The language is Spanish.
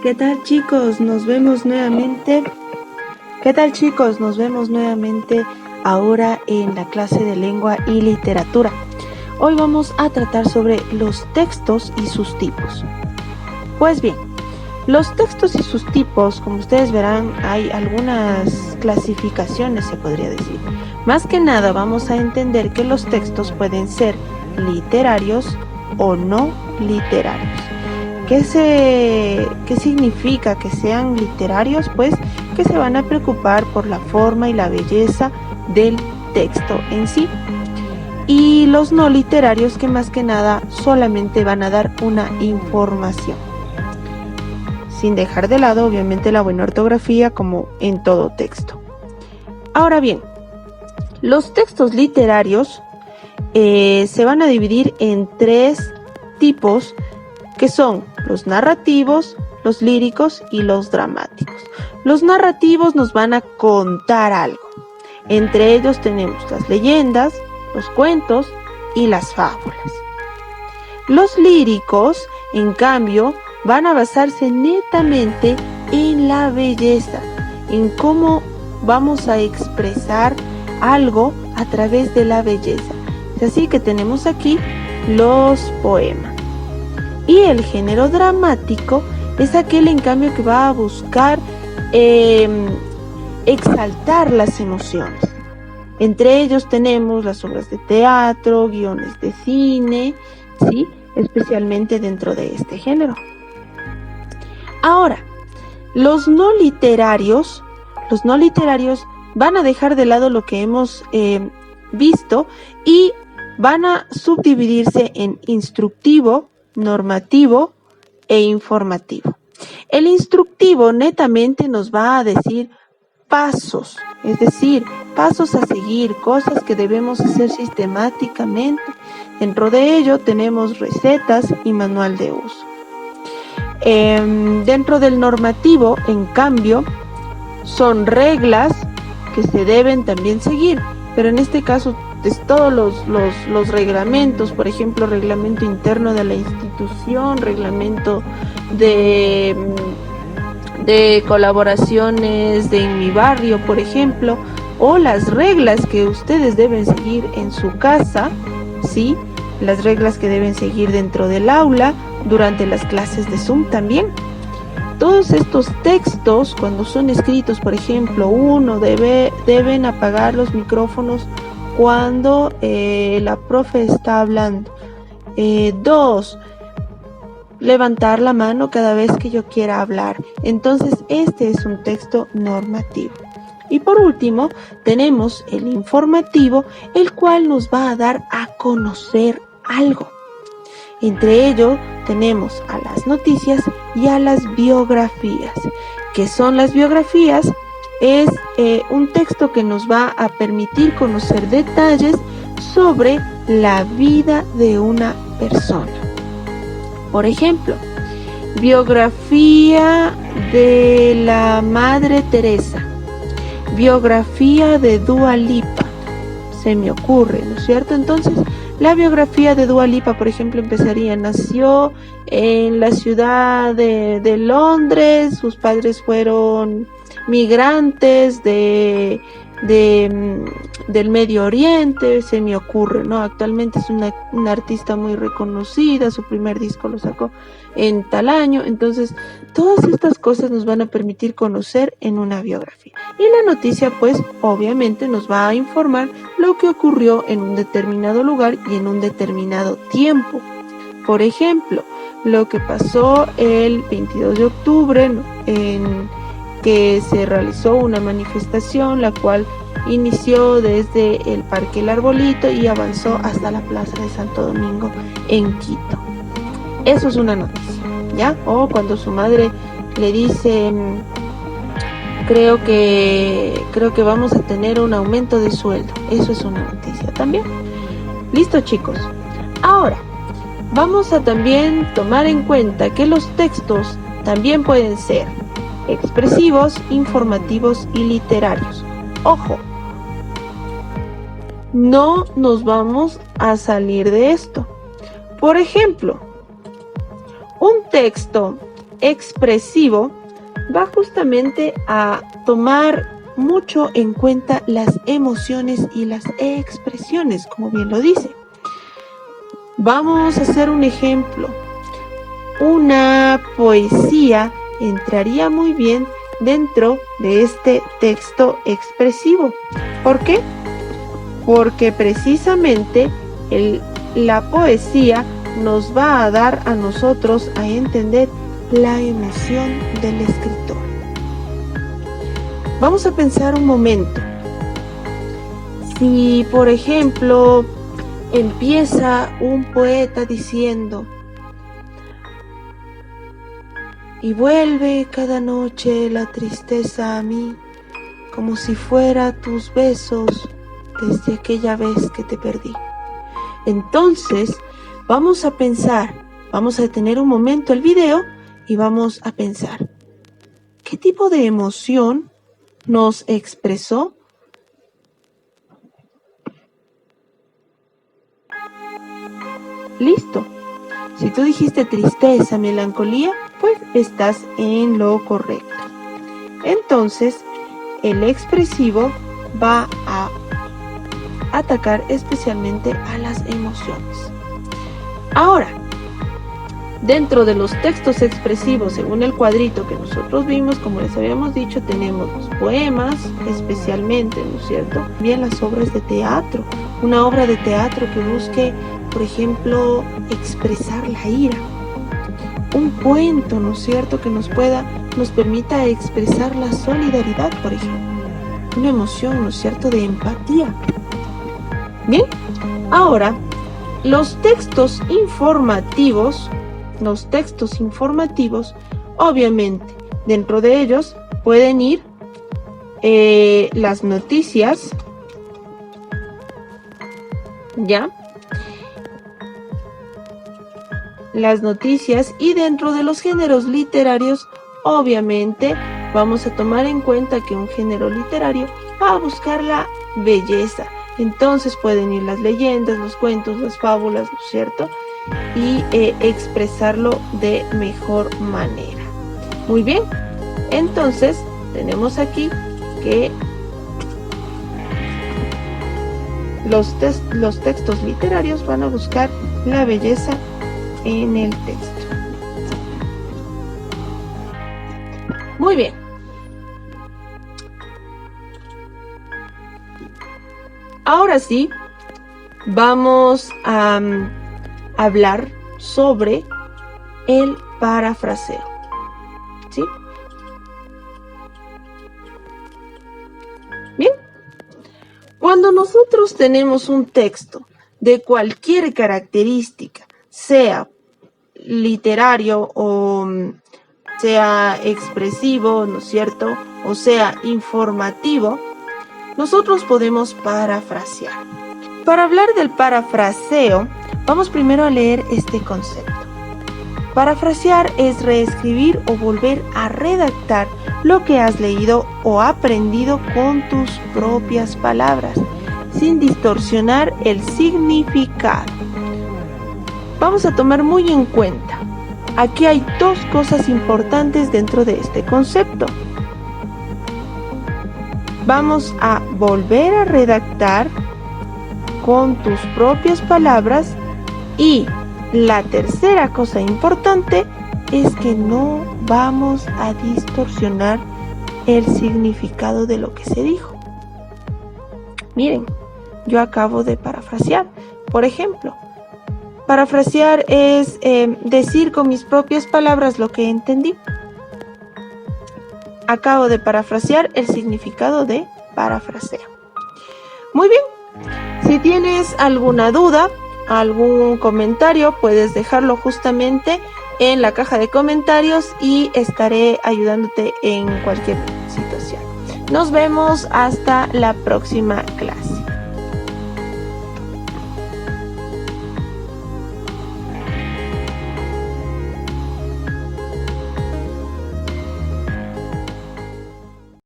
¿Qué tal chicos? Nos vemos nuevamente. ¿Qué tal chicos? Nos vemos nuevamente ahora en la clase de lengua y literatura. Hoy vamos a tratar sobre los textos y sus tipos. Pues bien, los textos y sus tipos, como ustedes verán, hay algunas clasificaciones, se podría decir. Más que nada vamos a entender que los textos pueden ser literarios o no literarios. ¿Qué significa que sean literarios? Pues que se van a preocupar por la forma y la belleza del texto en sí. Y los no literarios que más que nada solamente van a dar una información. Sin dejar de lado obviamente la buena ortografía como en todo texto. Ahora bien, los textos literarios se van a dividir en tres tipos que son los narrativos, los líricos y los dramáticos. Los narrativos nos van a contar algo. Entre ellos tenemos las leyendas, los cuentos y las fábulas. Los líricos, en cambio, van a basarse netamente en la belleza, en cómo vamos a expresar algo a través de la belleza. Es así que tenemos aquí los poemas. Y el género dramático es aquel, en cambio, que va a buscar exaltar las emociones. Entre ellos tenemos las obras de teatro, guiones de cine, ¿sí? Especialmente dentro de este género. Ahora, los no literarios van a dejar de lado lo que hemos visto y van a subdividirse en instructivo, normativo e informativo. El instructivo netamente nos va a decir pasos, es decir, pasos a seguir, cosas que debemos hacer sistemáticamente. Dentro de ello tenemos recetas y manual de uso. Dentro del normativo, en cambio, son reglas que se deben también seguir, pero en este caso todos los reglamentos, por ejemplo, reglamento interno de la institución, reglamento de colaboraciones de en mi barrio, por ejemplo, o las reglas que ustedes deben seguir en su casa, ¿sí? Las reglas que deben seguir dentro del aula, durante las clases de Zoom también. Todos estos textos, cuando son escritos, por ejemplo, deben apagar los micrófonos cuando la profe está hablando. 2, levantar la mano cada vez que yo quiera hablar. Entonces, este es un texto normativo. Y por último, tenemos el informativo, el cual nos va a dar a conocer algo. Entre ello, tenemos a las noticias y a las biografías. ¿Qué son las biografías? Es un texto que nos va a permitir conocer detalles sobre la vida de una persona. Por ejemplo, biografía de la Madre Teresa, biografía de Dua Lipa, se me ocurre, ¿no es cierto? Entonces, la biografía de Dua Lipa, por ejemplo, nació en la ciudad de Londres, sus padres fueron migrantes del Medio Oriente, se me ocurre, ¿no? Actualmente es una artista muy reconocida, su primer disco lo sacó en tal año. Entonces, todas estas cosas nos van a permitir conocer en una biografía. Y la noticia, pues, obviamente nos va a informar lo que ocurrió en un determinado lugar y en un determinado tiempo. Por ejemplo, lo que pasó el 22 de octubre, ¿no? En que se realizó una manifestación, la cual inició desde el Parque El Arbolito y avanzó hasta la Plaza de Santo Domingo en Quito. Eso es una noticia, ¿ya? O cuando su madre le dice, creo que vamos a tener un aumento de sueldo. Eso es una noticia también. Listo, chicos. Ahora, vamos a también tomar en cuenta que los textos también pueden ser expresivos, informativos y literarios. Ojo, no nos vamos a salir de esto. Por ejemplo, un texto expresivo va justamente a tomar mucho en cuenta las emociones y las expresiones, como bien lo dice. Vamos a hacer un ejemplo. Una poesía entraría muy bien dentro de este texto expresivo. ¿Por qué? Porque precisamente la poesía nos va a dar a nosotros a entender la emoción del escritor. Vamos a pensar un momento. Si, por ejemplo, empieza un poeta diciendo: y vuelve cada noche la tristeza a mí, como si fuera tus besos desde aquella vez que te perdí. Entonces, vamos a pensar, vamos a detener un momento el video y vamos a pensar, ¿qué tipo de emoción nos expresó? Listo. Si tú dijiste tristeza, melancolía, pues estás en lo correcto. Entonces, el expresivo va a atacar especialmente a las emociones. Ahora, dentro de los textos expresivos, según el cuadrito que nosotros vimos, como les habíamos dicho, tenemos los poemas, especialmente, ¿no es cierto? Bien, las obras de teatro. Una obra de teatro que busque, por ejemplo, expresar la ira. Un cuento, ¿no es cierto?, que nos permita expresar la solidaridad, por ejemplo. Una emoción, ¿no es cierto?, de empatía. Bien, ahora, los textos informativos, obviamente, dentro de ellos pueden ir las noticias, ¿ya? Las noticias, y dentro de los géneros literarios, obviamente, vamos a tomar en cuenta que un género literario va a buscar la belleza. Entonces pueden ir las leyendas, los cuentos, las fábulas, ¿no es cierto? Y expresarlo de mejor manera. Muy bien, entonces tenemos aquí que los textos literarios van a buscar la belleza en el texto. Muy bien. Ahora sí, vamos a hablar sobre el parafraseo. ¿Sí? Bien. Cuando nosotros tenemos un texto de cualquier característica, sea literario o sea expresivo, ¿no es cierto?, o sea informativo, nosotros podemos parafrasear. Para hablar del parafraseo, vamos primero a leer este concepto. Parafrasear es reescribir o volver a redactar lo que has leído o aprendido con tus propias palabras, sin distorsionar el significado. Vamos a tomar muy en cuenta, aquí hay dos cosas importantes dentro de este concepto. Vamos a volver a redactar con tus propias palabras, y la tercera cosa importante es que no vamos a distorsionar el significado de lo que se dijo. Miren, yo acabo de parafrasear. Por ejemplo, parafrasear es decir con mis propias palabras lo que entendí. Acabo de parafrasear el significado de parafraseo. Muy bien, si tienes alguna duda, algún comentario, puedes dejarlo justamente en la caja de comentarios y estaré ayudándote en cualquier situación. Nos vemos hasta la próxima clase.